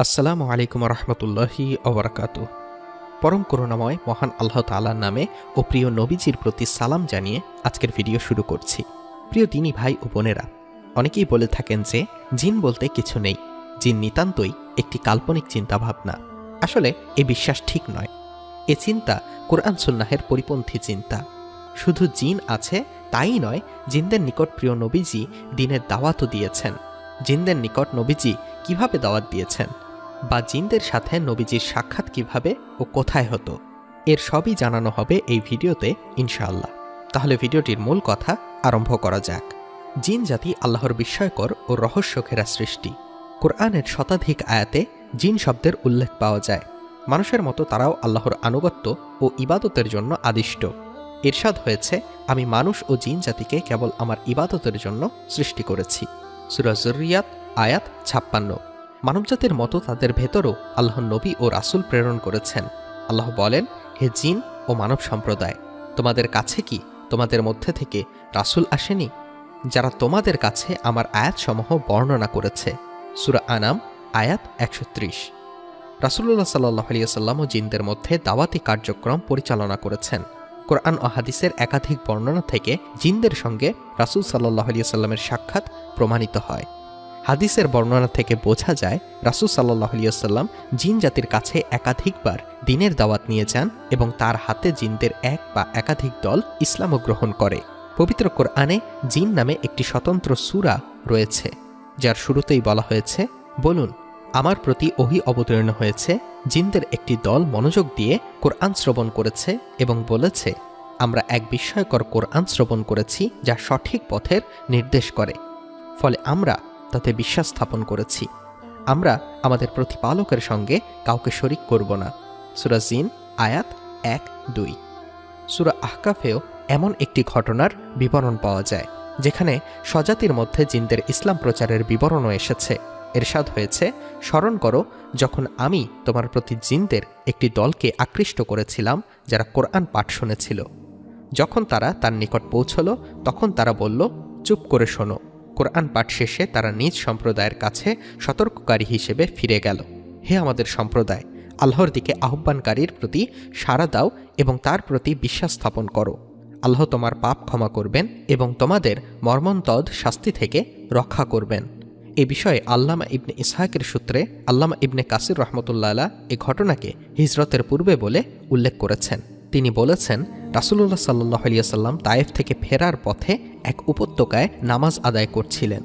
আসসালামু আলাইকুম রহমতুল্লাহি ওবরাকাতুহ। পরম করুণাময় মহান আল্লাহ তাআলার নামে ও প্রিয় নবীজির প্রতি সালাম জানিয়ে আজকের ভিডিও শুরু করছি। প্রিয় দিনী ভাই ও বোনেরা, অনেকেই বলে থাকেন যে জিন বলতে কিছু নেই, জিন নিতান্তই একটি কাল্পনিক চিন্তাভাবনা। আসলে এ বিশ্বাস ঠিক নয়। এ চিন্তা কোরআন সুন্নাহের পরিপন্থী চিন্তা। শুধু জিন আছে তাই নয়, জিনদের নিকট প্রিয় নবীজি দ্বীনের দাওয়াতও দিয়েছেন। জিনদের নিকট নবীজি কিভাবে দাওয়াত দিয়েছেন বা জিনদের সাথে নবীজির সাক্ষাৎ কিভাবে ও কোথায় হতো, এর সবই জানানো হবে এই ভিডিওতে ইনশাআল্লাহ। তাহলে ভিডিওটির মূল কথা আরম্ভ করা যাক। জিন জাতি আল্লাহর বিস্ময়কর ও রহস্যঘেরা সৃষ্টি। কোরআনের শতাধিক আয়াতে জিন শব্দের উল্লেখ পাওয়া যায়। মানুষের মতো তারাও আল্লাহর আনুগত্য ও ইবাদতের জন্য আদিষ্ট। ইরশাদ হয়েছে, আমি মানুষ ও জিন জাতিকে কেবল আমার ইবাদতের জন্য সৃষ্টি করেছি। সূরা যুররিয়াত আয়াত 56। মানবজাতির মতো তাদের ভেতরও আল্লাহ নবী ও রাসূল প্রেরণ করেছেন। আল্লাহ বলেন, হে জিন ও মানব সম্প্রদায়, তোমাদের কাছে কি তোমাদের মধ্যে থেকে রাসূল আসেনি, যারা তোমাদের কাছে আমার আয়াতসমূহ বর্ণনা করেছে? সূরা আনাম আয়াত 130। রাসূলুল্লাহ সাল্লাল্লাহু আলাইহি ওয়াসাল্লাম ও জিনদের মধ্যে দাওয়াতি কার্যক্রম পরিচালনা করেছেন। কোরআন ও হাদিসের একাধিক বর্ণনা থেকে জিনদের সঙ্গে রাসূল সাল্লাল্লাহু আলাইহি ওয়াসাল্লামের সাক্ষাৎ প্রমাণিত হয়। হাদিসের বর্ণনা থেকে বোঝা যায়, রাসূল সাল্লাল্লাহু আলাইহি ওয়াসাল্লাম জিন জাতির কাছে একাধিকবার দ্বীনের দাওয়াত নিয়ে যান এবং তার হাতে জিনদের এক বা একাধিক দল ইসলামও গ্রহণ করে। পবিত্র কোরআনে জিন নামে একটি স্বতন্ত্র সূরা রয়েছে, যার শুরুতেই বলা হয়েছে, বলুন, আমার প্রতি ওহী অবতীর্ণ হয়েছে, জিনদের একটি দল মনোযোগ দিয়ে কোরআন শ্রবণ করেছে এবং বলেছে, আমরা এক বিস্ময়কর কোরআন শ্রবণ করেছি যা সঠিক পথের নির্দেশ করে, ফলে আমরা তাতে বিশ্বাস স্থাপন করেছি। আমরা আমাদের প্রতিপালকের সঙ্গে কাউকে শরিক করব না। সূরা জিন আয়াত 1-2। সূরা আহকাফেও এমন একটি ঘটনার বিবরণ পাওয়া যায়, যেখানে স্বজাতির মধ্যে জিনদের ইসলাম প্রচারের বিবরণও এসেছে। ইরশাদ হয়েছে, স্মরণ করো যখন আমি তোমার প্রতি জিনদের একটি দলকে আকৃষ্ট করেছিলাম যারা কোরআন পাঠ শুনেছিল। যখন তারা তার নিকট পৌঁছল তখন তারা বলল, চুপ করে শোনো। কোরআন পাঠ শেষে তারা নিজ সম্প্রদায়ের কাছে সতর্ককারী হিসেবে ফিরে গেল। হে আমাদের সম্প্রদায়, আল্লাহর দিকে আহ্বানকারীর প্রতি সাড়া দাও এবং তার প্রতি বিশ্বাস স্থাপন করো। আল্লাহ তোমার পাপ ক্ষমা করবেন এবং তোমাদের মর্মন্তদ শাস্তি থেকে রক্ষা করবেন। এ বিষয়ে আল্লামা ইবনে ইসহাকের সূত্রে আল্লামা ইবনে কাসির রহমতুল্লাহ আলাইহ এই ঘটনাকে হিজরতের পূর্বে বলে উল্লেখ করেছেন। তিনি বলেছেন, রাসূলুল্লাহ সাল্লাল্লাহু আলাইহি ওয়াসাল্লাম তায়েফ থেকে ফেরার পথে এক উপত্যকায় নামাজ আদায় করছিলেন।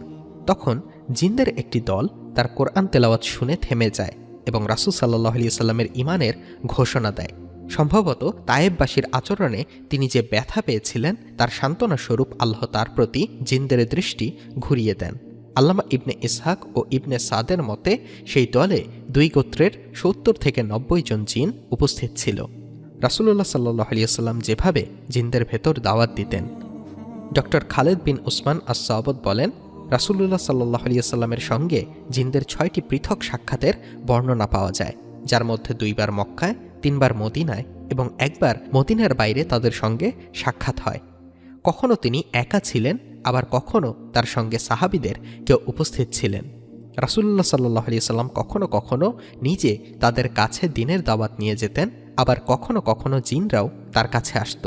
তখন জিনদের একটি দল তার কোরআন তেলাওয়াত শুনে থেমে যায় এবং রাসূল সাল্লাল্লাহু আলাইহি ওয়াসাল্লামের ঈমানের ঘোষণা দেয়। সম্ভবত তায়েফবাসীর আচরণে তিনি যে ব্যথা পেয়েছিলেন তার সান্ত্বনা স্বরূপ আল্লাহ তার প্রতি জিনদের দৃষ্টি ঘুরিয়ে দেন। আল্লামা ইবনে ইসহাক ও ইবনে সাদের মতে সেই দলে 2 গোত্রের 70 থেকে 90 জন জিন উপস্থিত ছিল। রাসূলুল্লাহ সাল্লাল্লাহু আলাইহি ওয়াসাল্লাম যেভাবে জিনদের ভেতর দাওয়াত দিতেন। ডক্টর খালেদ বিন উসমান আস-সাবত বলেন, রাসূলুল্লাহ সাল্লাল্লাহু আলাইহি ওয়াসাল্লামের সঙ্গে জিনদের 6টি পৃথক সাক্ষাতের বর্ণনা পাওয়া যায়, যার মধ্যে 2 বার মক্কায়, 3 বার মদিনায় এবং 1 বার মদিনার বাইরে তাদের সঙ্গে সাক্ষাৎ হয়। কখনো তিনি একা ছিলেন, আবার কখনো তার সঙ্গে সাহাবীদের কেউ উপস্থিত ছিলেন। রাসূলুল্লাহ সাল্লাল্লাহু আলাইহি ওয়াসাল্লাম কখনো কখনো নিজে তাদের কাছে দ্বীনের দাওয়াত নিয়ে যেতেন, আবার কখনো কখনো জিনরাও তার কাছে আসত।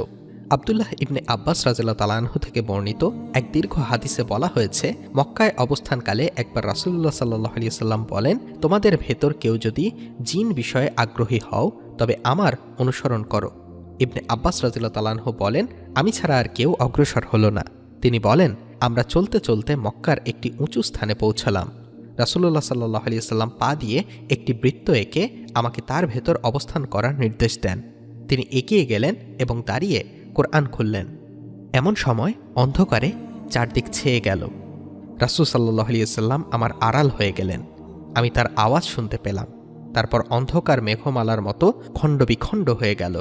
আব্দুল্লাহ ইবনে আব্বাস রাদিয়াল্লাহু তাআলা আনহু থেকে বর্ণিত এক দীর্ঘ হাদিসে বলা হয়েছে, মক্কায় অবস্থানকালে একবার রাসূলুল্লাহ সাল্লাল্লাহু আলাইহি ওয়াসাল্লাম বলেন, তোমাদের ভেতর কেউ যদি জিন বিষয়ে আগ্রহী হও তবে আমার অনুসরণ করো। ইবনে আব্বাস রাদিয়াল্লাহু তাআলা আনহু বলেন, আমি ছাড়া আর কেউ অগ্রসর হলো না। তিনি বলেন, আমরা চলতে চলতে মক্কার একটি উঁচু স্থানে পৌঁছলাম। রাসূলুল্লাহ সাল্লাল্লাহু আলাইহি ওয়াসাল্লাম পা দিয়ে একটি বৃত্ত এঁকে আমাকে তার ভেতর অবস্থান করার নির্দেশ দেন। তিনি এগিয়ে গেলেন এবং দাঁড়িয়ে কোরআন খুললেন। এমন সময় অন্ধকারে চারদিক ছেয়ে গেল। রাসূল সাল্লাল্লাহু আলাইহি ওয়াসাল্লাম আমার আড়াল হয়ে গেলেন। আমি তার আওয়াজ শুনতে পেলাম। তারপর অন্ধকার মেঘমালার মতো খণ্ডবিখণ্ড হয়ে গেল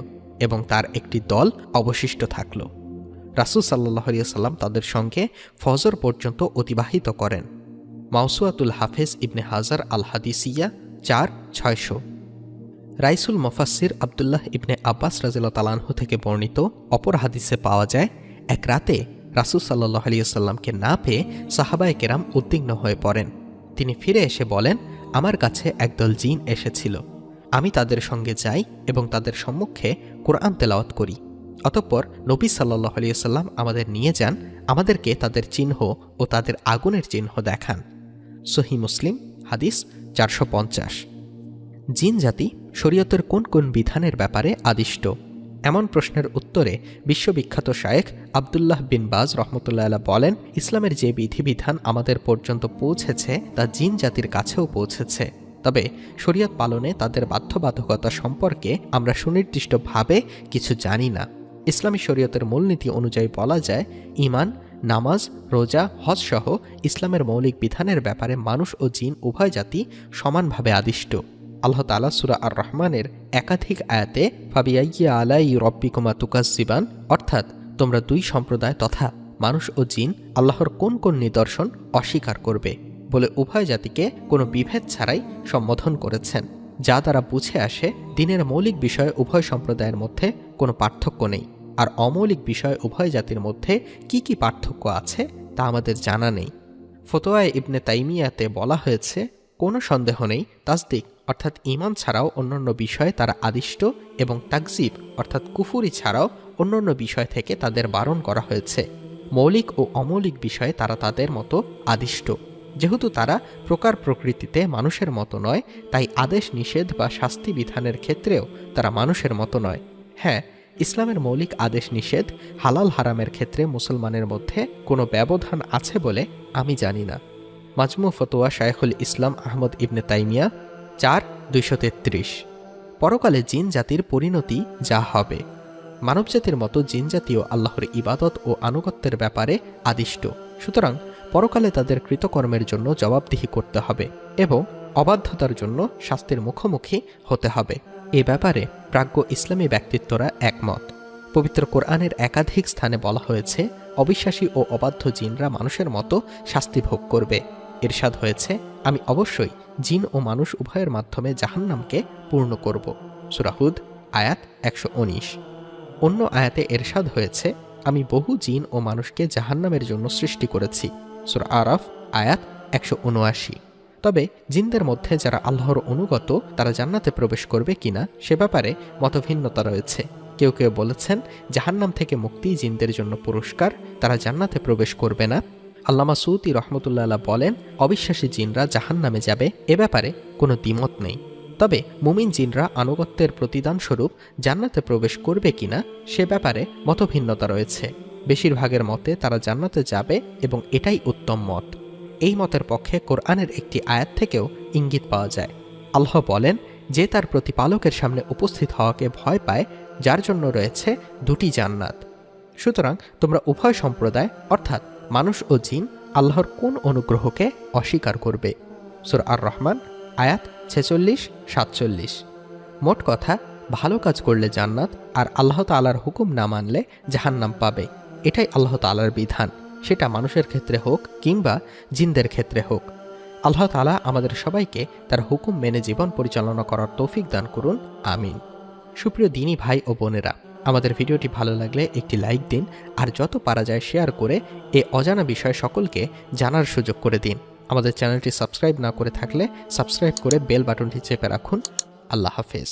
এবং তার একটি দল অবশিষ্ট থাকল। রাসূল সাল্লাল্লাহু আলাইহি ওয়াসাল্লাম তাদের সঙ্গে ফজর পর্যন্ত অতিবাহিত করেন। মাওসুআতুল হাফেজ ইবনে হাজার আল হাদিসিয়া 4-600। রাইসুল মুফাসসির আব্দুল্লাহ ইবনে আব্বাস রাদিয়াল্লাহু তাআলা আনহু থেকে বর্ণিত অপর হাদিসে পাওয়া যায়, এক রাতে রাসূল সাল্লাল্লাহু আলাইহি ওয়াসাল্লামকে না পেয়ে সাহাবায়ে কেরাম উদ্বিগ্ন হয়ে পড়েন। তিনি ফিরে এসে বলেন, আমার কাছে একদল জিন এসেছিল। আমি তাদের সঙ্গে যাই এবং তাদের সম্মুখে কোরআন তেলাওয়াত করি। অতঃপর নবী সাল্লাল্লাহু আলাইহি ওয়াসাল্লাম আমাদের নিয়ে যান, আমাদেরকে তাদের চিহ্ন ও তাদের আগুনের চিহ্ন দেখান। সহিহ মুসলিম হাদিস 450। জিন জাতি শরীয়তের কোন কোন বিধানের ব্যাপারে আদিষ্ট? এমন প্রশ্নের উত্তরে বিশ্ববিখ্যাত শায়েখ আবদুল্লাহ বিন বাজ রহমতুল্লাহ আলাইহি বলেন, ইসলামের যে বিধিবিধান আমাদের পর্যন্ত পৌঁছেছে তা জিন জাতির কাছেও পৌঁছেছে। তবে শরীয়ত পালনে তাদের বাধ্যবাধকতা সম্পর্কে আমরা সুনির্দিষ্টভাবে কিছু জানি না। ইসলামী শরীয়তের মূলনীতি অনুযায়ী বলা যায়, ঈমান, নামাজ, রোজা, হজ সহ ইসলামের মৌলিক বিধানের ব্যাপারে মানুষ ও জিন উভয় জাতি সমানভাবে আদিষ্ট। আল্লাহ তাআলা সূরা আর রহমানের একাধিক আয়াতে ফাবিআইয়ি আলাই রব্বিকুমা তুকাজ্জিবান, অর্থাৎ তোমরা দুই সম্প্রদায় তথা মানুষ ও জিন আল্লাহর কোন কোন নিদর্শন অস্বীকার করবে বলে উভয় জাতিকে কোনো বিভেদ ছাড়াই সম্বোধন করেছেন, যা দ্বারা বুঝে আসে দ্বীনের মৌলিক বিষয়ে উভয় সম্প্রদায়ের মধ্যে কোনো পার্থক্য নেই। আর অমৌলিক বিষয়ে উভয় জাতির মধ্যে কি কি পার্থক্য আছে তা আমাদের জানা নেই। ফতোয়ায়ে ইবনে তাইমিয়াতে বলা হয়েছে, কোনো সন্দেহ নেই তাসদিক অর্থাৎ ঈমান ছাড়াও অন্যান্য বিষয়ে তারা আদিষ্ট এবং তাকজিব অর্থাৎ কুফুরি ছাড়াও অন্যান্য বিষয় থেকে তাদের বারণ করা হয়েছে। মৌলিক ও অমৌলিক বিষয়ে তারা তাদের মতো আদিষ্ট। যেহেতু তারা প্রকার প্রকৃতিতে মানুষের মতো নয়, তাই আদেশ নিষেধ বা শাস্তি বিধানের ক্ষেত্রেও তারা মানুষের মতো নয়। হ্যাঁ, ইসলামের মৌলিক আদেশ নিষেধ, হালাল হারামের ক্ষেত্রে মুসলমানের মধ্যে কোনো ব্যবধান আছে বলে আমি জানি না। মাজমু ফতোয়া শায়খুল ইসলাম আহমদ ইবনে তাইমিয়া 4/233। পরকালে জিন জাতির পরিণতি যা হবে। মানবজাতির মতো জিন জাতিও আল্লাহর ইবাদত ও আনুগত্যের ব্যাপারে আদিষ্ট। সুতরাং পরকালে তাদের কৃতকর্মের জন্য জবাবদিহি করতে হবে এবং অবাধ্যতার জন্য শাস্তির মুখোমুখি হতে হবে। এ ব্যাপারে প্রাজ্ঞ ইসলামী ব্যক্তিত্বরা একমত। পবিত্র কোরআনের একাধিক স্থানে বলা হয়েছে, অবিশ্বাসী ও অবাধ্য জিনরা মানুষের মতো শাস্তি ভোগ করবে। ইরশাদ হয়েছে, আমি অবশ্যই জিন ও মানুষ উভয়ের মাধ্যমে জাহান্নামকে পূর্ণ করব। সূরা হুদ আয়াত 119। অন্য আয়াতে ইরশাদ হয়েছে, আমি বহু জিন ও মানুষকে জাহান্নামের জন্য সৃষ্টি করেছি। সূরা আরাফ আয়াত 179। তবে জিনদের মধ্যে যারা আল্লাহর অনুগত তারা জান্নাতে প্রবেশ করবে কিনা সে ব্যাপারে মতভিন্নতা রয়েছে। কেউ কেউ বলেছেন, জাহান্নাম থেকে মুক্তি জিনদের জন্য পুরস্কার, তারা জান্নাতে প্রবেশ করবে না। আল্লামা সুউতি রহমতুল্লাহ আলাইহি বলেন, অবিশ্বাসী জিনরা জাহান্নামে যাবে, এ ব্যাপারে কোনো দ্বিমত নেই। তবে মুমিন জিনরা আনুগত্যের প্রতিদান স্বরূপ জান্নাতে প্রবেশ করবে কিনা সে ব্যাপারে মতভিন্নতা রয়েছে। বেশিরভাগের মতে তারা জান্নাতে যাবে এবং এটাই উত্তম মত। এই মতের পক্ষে কোরআনের একটি আয়াত থেকেও ইঙ্গিত পাওয়া যায়। আল্লাহ বলেন, যে তার প্রতিপালকের সামনে উপস্থিত হওয়াকে ভয় পায়, যার জন্য রয়েছে দুটি জান্নাত। সুতরাং তোমরা উভয় সম্প্রদায় অর্থাৎ মানুষ ও জিন আল্লাহর কোন অনুগ্রহকে অস্বীকার করবে? সূরা আর রহমান আয়াত 46-47। মোট কথা, ভালো কাজ করলে জান্নাত আর আল্লাহ তাআলার হুকুম না মানলে জাহান্নাম পাবে। এটাই আল্লাহ তাআলার বিধান, সেটা মানুষের ক্ষেত্রে হোক কিংবা জিনদের ক্ষেত্রে হোক। আল্লাহ তাআলা আমাদের সবাইকে তার হুকুম মেনে জীবন পরিচালনা করার তৌফিক দান করুন, আমিন। সুপ্রিয় দিনী ভাই ও বোনেরা, আমাদের ভিডিওটি ভালো লাগলে একটি লাইক দিন আর যত পারা যায় শেয়ার করে এই অজানা বিষয় সকলকে জানার সুযোগ করে দিন। আমাদের চ্যানেলটি সাবস্ক্রাইব না করে থাকলে সাবস্ক্রাইব করে বেল বাটনটি চেপে রাখুন। আল্লাহ হাফেজ।